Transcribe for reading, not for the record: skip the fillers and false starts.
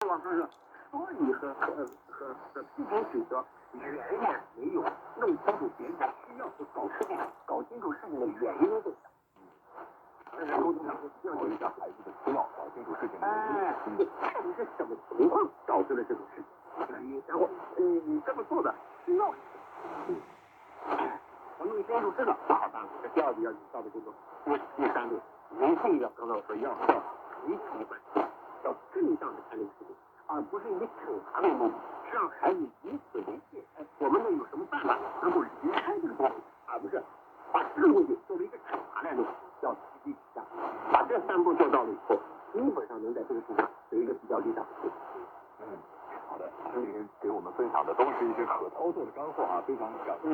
王先生，所以和批评指责远远没有弄清楚别人的需要和搞清楚事情的原因的重要。但是沟通上要有一下孩子的需要，搞清楚事情的原因，到底是什么情况导致了这种事情？然后你这么做的需要是什么？我弄清楚这个好办法，这第二个要有效的工作。第三个，一定要刚才我说要提出关系，要正向的谈论事情，而不是以惩罚为目的，是让孩子以此为戒。我们能有什么办法能够离开这个东西，而不是把这个东西作为一个惩罚来弄，要积极起下。把这3步做到了以后，基本上能在这个事情上有一个比较理想的结果。好的，这里给我们分享的都是一些可操作的干货啊，非常感谢。